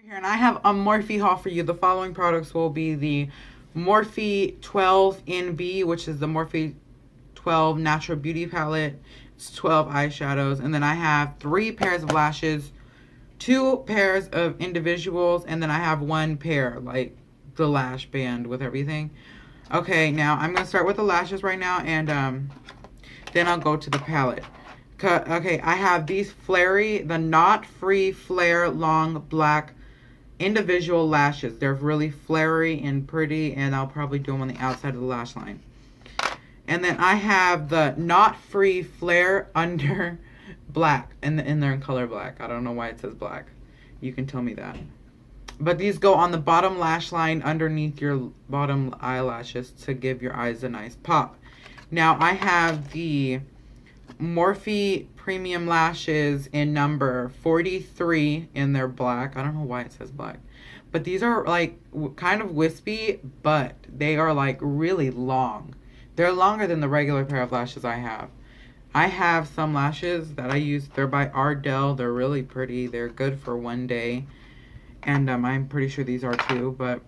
Here, and I have a Morphe haul for you. The following products will be the Morphe 12 NB, which is the Morphe 12 Natural Beauty Palette. It's 12 eyeshadows. And then I have 3 pairs of lashes, 2 pairs of individuals, and then I have 1 pair, like the lash band with everything. Okay, now I'm going to start with the lashes right now, and then I'll go to the palette. Okay, I have these Flary, the Knot Free Flare Long Black individual lashes. They're really flary and pretty, and I'll probably do them on the outside of the lash line. And then I have the Knot Free Flare Under Black, and they're in color black. I don't know why it says black. You can tell me that. But these go on the bottom lash line underneath your bottom eyelashes to give your eyes a nice pop. Now I have the Morphe Premium Lashes in number 43 in their black. I don't know why it says black. But these are like kind of wispy, but they are like really long. They're longer than the regular pair of lashes I have. I have some lashes that I use. They're by Ardell. They're really pretty. They're good for one day. And I'm pretty sure these are too. But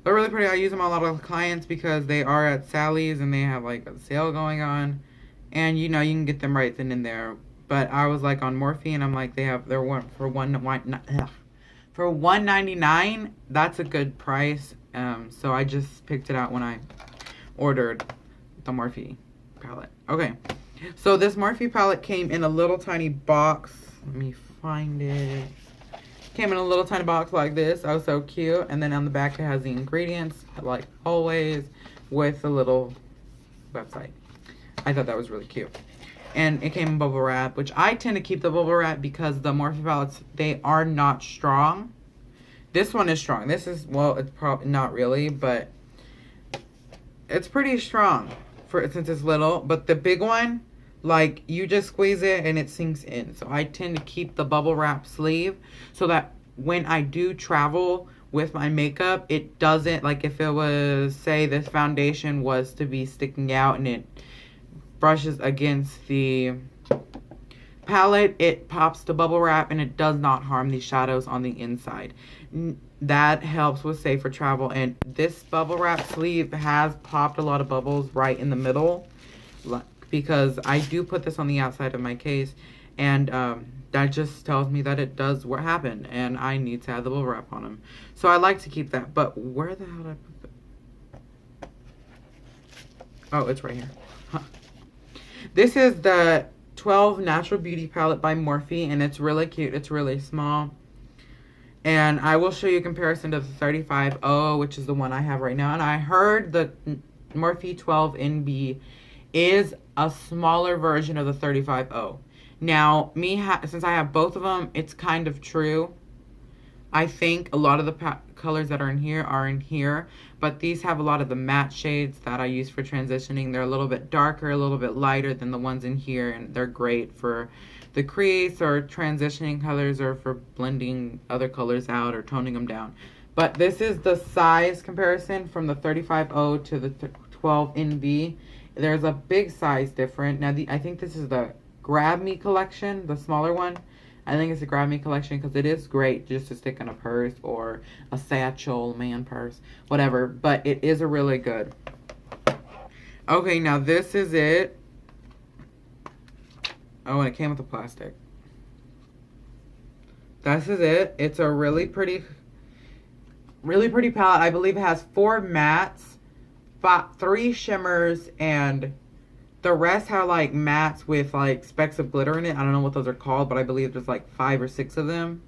they're really pretty. I use them on a lot of clients because they are at Sally's and they have like a sale going on. And you know, you can get them right then and there. But I was like on Morphe, and I'm like, they're one for $1.99. That's a good price. So I just picked it out when I ordered the Morphe palette. Okay, so this Morphe palette came in a little tiny box. Let me find it. Came in a little tiny box like this. Oh, so cute. And then on the back it has the ingredients, like always, with a little website. I thought that was really cute. And it came in bubble wrap, which I tend to keep the bubble wrap because the Morphe palettes, they are not strong. This one is strong. This is, well, it's probably not really, but it's pretty strong since it's little. But the big one, like, you just squeeze it and it sinks in. So I tend to keep the bubble wrap sleeve so that when I do travel with my makeup, it doesn't, like if it was, say this foundation was to be sticking out and it brushes against the palette, it pops the bubble wrap and it does not harm the shadows on the inside. That helps with safer travel. And this bubble wrap sleeve has popped a lot of bubbles right in the middle because I do put this on the outside of my case, and that just tells me that it does what happened and I need to have the bubble wrap on them. So I like to keep that. But where the hell did I put it? Oh, it's right here. Huh. This is the 12 Natural Beauty Palette by Morphe, and it's really cute. It's really small. And I will show you a comparison to the 35O, which is the one I have right now. And I heard the Morphe 12 NB is a smaller version of the 35O. Now, since I have both of them, it's kind of true. I think a lot of the colors that are in here, but these have a lot of the matte shades that I use for transitioning. They're a little bit darker, a little bit lighter than the ones in here, and they're great for the crease or transitioning colors or for blending other colors out or toning them down. But this is the size comparison from the 35O to the 12 NB. There's a big size difference. Now, I think this is the Grab Me collection, the smaller one. I think it's a Grab Me collection because it is great just to stick in a purse or a satchel, man purse, whatever. But it is a really good. Okay, now this is it. Oh, and it came with the plastic. This is it. It's a really pretty palette. I believe it has 4 mattes, 3 shimmers, and the rest have like mattes with like specks of glitter in it. I don't know what those are called, but I believe there's like 5 or 6 of them.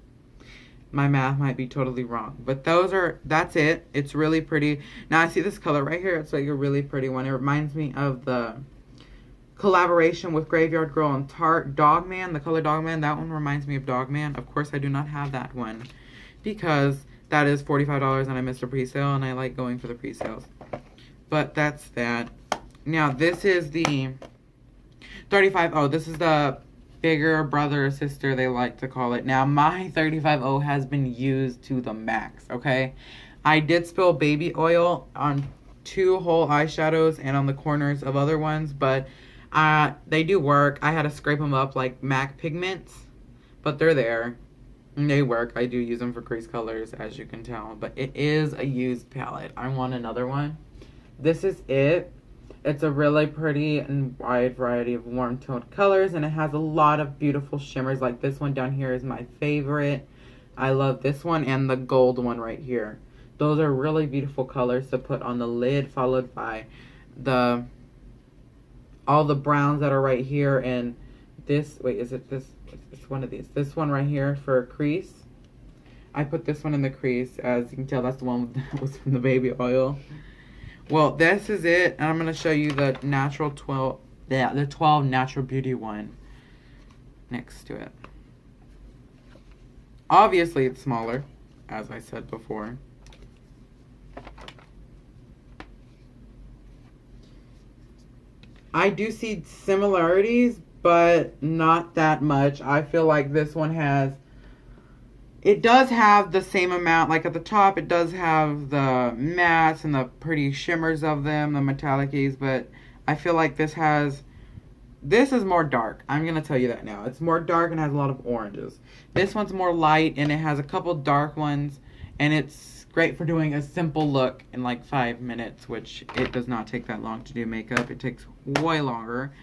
My math might be totally wrong, but that's it. It's really pretty. Now I see this color right here. It's like a really pretty one. It reminds me of the collaboration with Graveyard Girl and Tarte Dogman, the color Dogman. That one reminds me of Dogman. Of course, I do not have that one because that is $45 and I missed a pre-sale, and I like going for the pre-sales. But that's that. Now, this is the 35O. This is the bigger brother or sister, they like to call it. Now, my 35O has been used to the max, okay? I did spill baby oil on 2 whole eyeshadows and on the corners of other ones, but they do work. I had to scrape them up like MAC pigments, but they're there. And they work. I do use them for crease colors, as you can tell. But it is a used palette. I want another one. This is it. It's a really pretty and wide variety of warm toned colors, and it has a lot of beautiful shimmers. Like this one down here is my favorite. I love this one and the gold one right here. Those are really beautiful colors to put on the lid, followed by all the browns that are right here, and this, wait, is it this? It's one of these. This one right here for a crease. I put this one in the crease. As you can tell, that's the one that was from the baby oil. Well, this is it. And I'm going to show you the natural 12, the 12 Natural Beauty one next to it. Obviously, it's smaller, as I said before. I do see similarities, but not that much. I feel like this one has, it does have the same amount, like at the top it does have the mattes and the pretty shimmers of them, the metallic-ies, but I feel like this is more dark. I'm going to tell you that now. It's more dark and has a lot of oranges. This one's more light and it has a couple dark ones, and it's great for doing a simple look in like 5 minutes, which it does not take that long to do makeup. It takes way longer.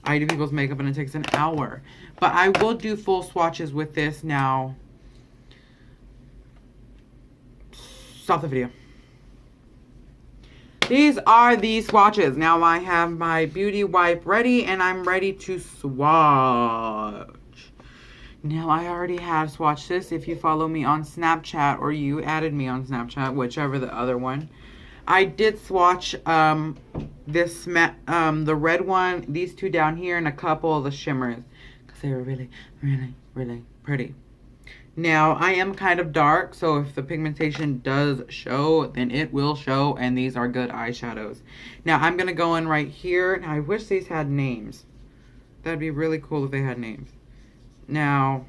I do people's makeup and it takes an hour. But I will do full swatches with this now. Stop the video. These are the swatches. Now I have my beauty wipe ready and I'm ready to swatch. Now I already have swatched this. If you follow me on Snapchat or you added me on Snapchat, whichever the other one. I did swatch the red one, these two down here, and a couple of the shimmers because they were really, really, really pretty. Now, I am kind of dark, so if the pigmentation does show, then it will show, and these are good eyeshadows. Now, I'm going to go in right here. Now, I wish these had names. That'd be really cool if they had names. Now,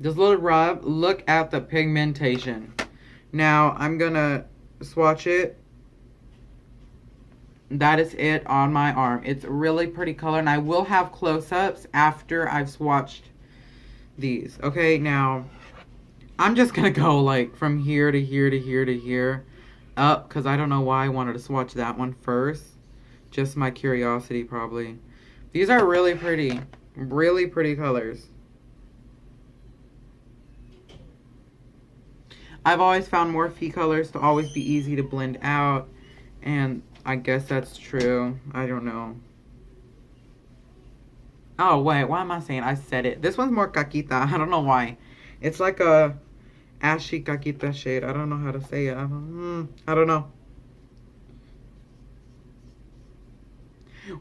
this little rub, look at the pigmentation. Now, I'm going to swatch it. That is it on my arm. It's a really pretty color, and I will have close-ups after I've swatched these. Okay, now I'm just gonna go like from here to here to here to here up, because I don't know why I wanted to swatch that one first. Just my curiosity, probably. These are really pretty colors. I've always found Morphe colors to always be easy to blend out, and I guess that's true. I don't know. Oh, wait, why am I saying? I said it. This one's more caquita. I don't know why. It's like a ashy caquita shade. I don't know how to say it. I don't know.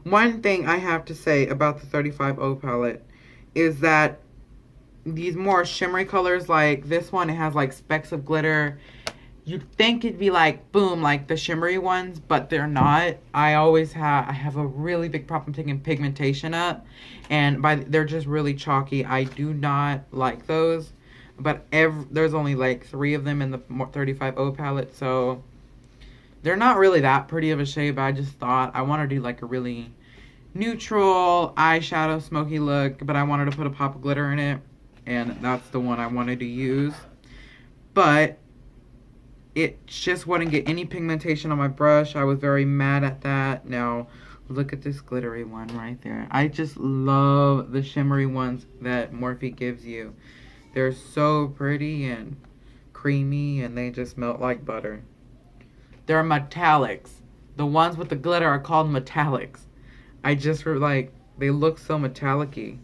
One thing I have to say about the 35O palette is that these more shimmery colors, like this one, it has like specks of glitter. You'd think it'd be like, boom, like the shimmery ones, but they're not. I have a really big problem taking pigmentation up, and they're just really chalky. I do not like those, but there's only like 3 of them in the 35O palette, so they're not really that pretty of a shade, but I just thought I want to do like a really neutral eyeshadow smoky look, but I wanted to put a pop of glitter in it, and that's the one I wanted to use. But it just wouldn't get any pigmentation on my brush. I was very mad at that. Now, look at this glittery one right there. I just love the shimmery ones that Morphe gives you. They're so pretty and creamy, and they just melt like butter. They're metallics. The ones with the glitter are called metallics. I just like, they look so metallic-y.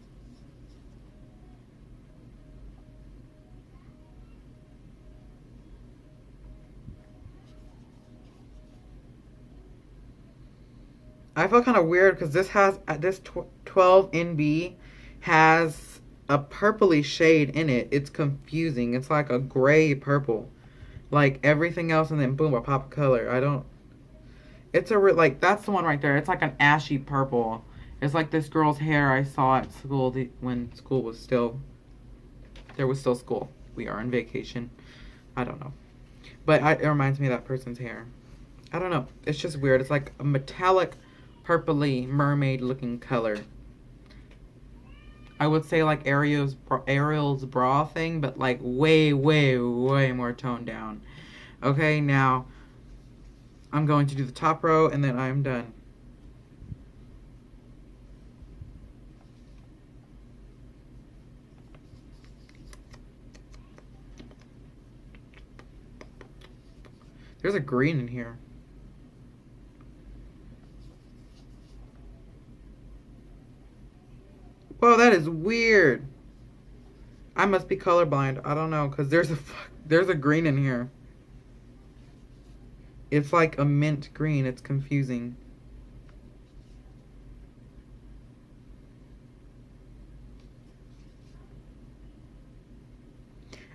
I feel kind of weird because this 12 NB has a purpley shade in it. It's confusing. It's like a gray purple, like everything else, and then boom, a pop of color. It's like, that's the one right there. It's like an ashy purple. It's like this girl's hair I saw at school when school was still, there was still school. We are on vacation. I don't know, but it reminds me of that person's hair. I don't know. It's just weird. It's like a metallic, purpley, mermaid-looking color. I would say like Ariel's bra thing, but like way, way, way more toned down. Okay, now I'm going to do the top row and then I'm done. There's a green in here. Whoa, that is weird. I must be colorblind. I don't know, because there's a green in here. It's like a mint green. It's confusing.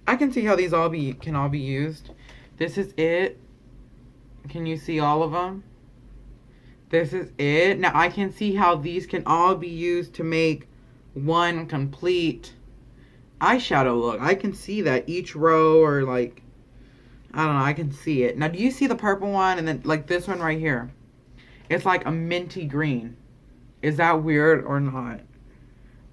I can see how these can all be used. This is it. Can you see all of them? This is it. Now I can see how these can all be used to make one complete eyeshadow look. I can see that each row, or like, I don't know, I can see it. Now do you see the purple one and then like this one right here? It's like a minty green. Is that weird or not?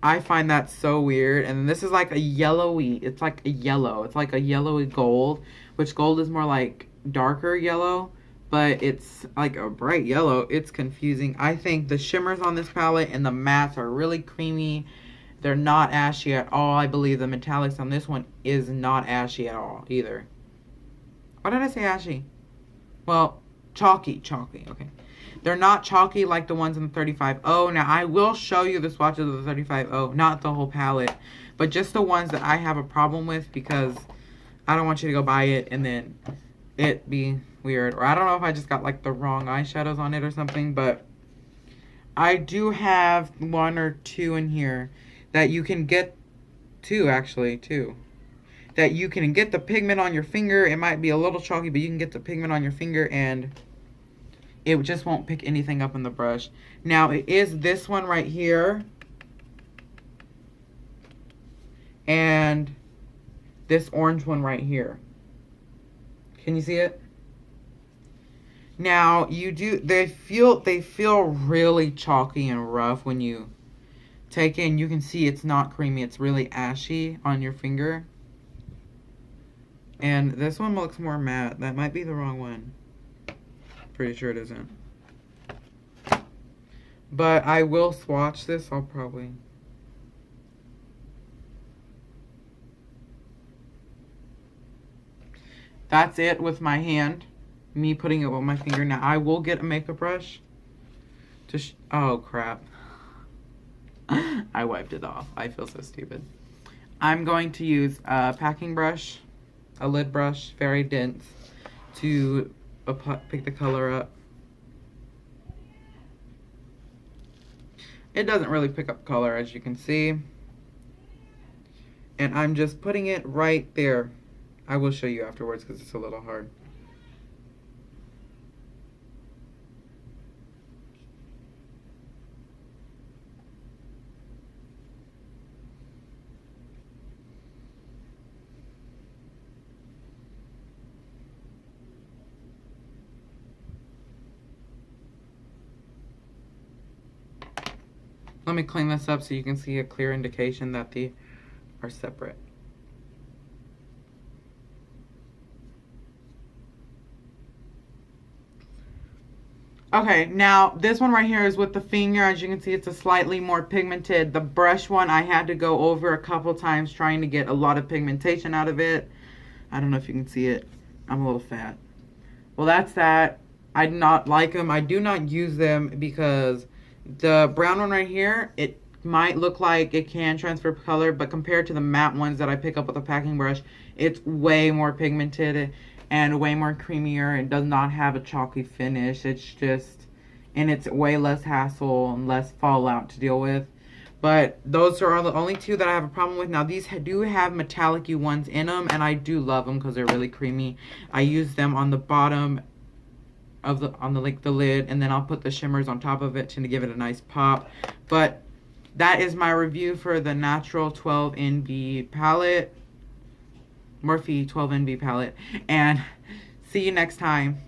I find that so weird. And this is like a yellowy, it's like a yellow. It's like a yellowy gold, which gold is more like darker yellow, but it's like a bright yellow. It's confusing. I think the shimmers on this palette and the mattes are really creamy. They're not ashy at all. I believe the metallics on this one is not ashy at all either. Why did I say ashy? Well, chalky, okay. They're not chalky like the ones in the 35O. Now, I will show you the swatches of the 35O, not the whole palette, but just the ones that I have a problem with, because I don't want you to go buy it and then it be weird. Or I don't know if I just got like the wrong eyeshadows on it or something, but I do have one or two in here that you can get, two, that you can get the pigment on your finger. It might be a little chalky, but you can get the pigment on your finger and it just won't pick anything up in the brush. Now, it is this one right here. And this orange one right here. Can you see it? Now, they feel really chalky and rough when you take it. And you can see it's not creamy. It's really ashy on your finger. And this one looks more matte. That might be the wrong one. Pretty sure it isn't. But I will swatch this. I'll probably... That's it with my hand. Me putting it with my finger. Now, I will get a makeup brush. Oh, crap. I wiped it off. I feel so stupid. I'm going to use a packing brush, a lid brush, very dense, to pick the color up. It doesn't really pick up color, as you can see. And I'm just putting it right there. I will show you afterwards because it's a little hard. Let me clean this up so you can see a clear indication that they are separate. Okay, now this one right here is with the finger. As you can see, it's a slightly more pigmented. The brush one, I had to go over a couple times trying to get a lot of pigmentation out of it. I don't know if you can see it. I'm a little fat. Well, that's that. I do not like them. I do not use them because the brown one right here, it might look like it can transfer color, but compared to the matte ones that I pick up with a packing brush, it's way more pigmented and way more creamier and does not have a chalky finish. It's just, and it's way less hassle and less fallout to deal with. But those are the only two that I have a problem with. Now, these do have metallic-y ones in them, and I do love them because they're really creamy. I use them on the bottom of the lid, and then I'll put the shimmers on top of it to give it a nice pop. But that is my review for the Natural 12NB palette, Morphe 12NB palette, and see you next time.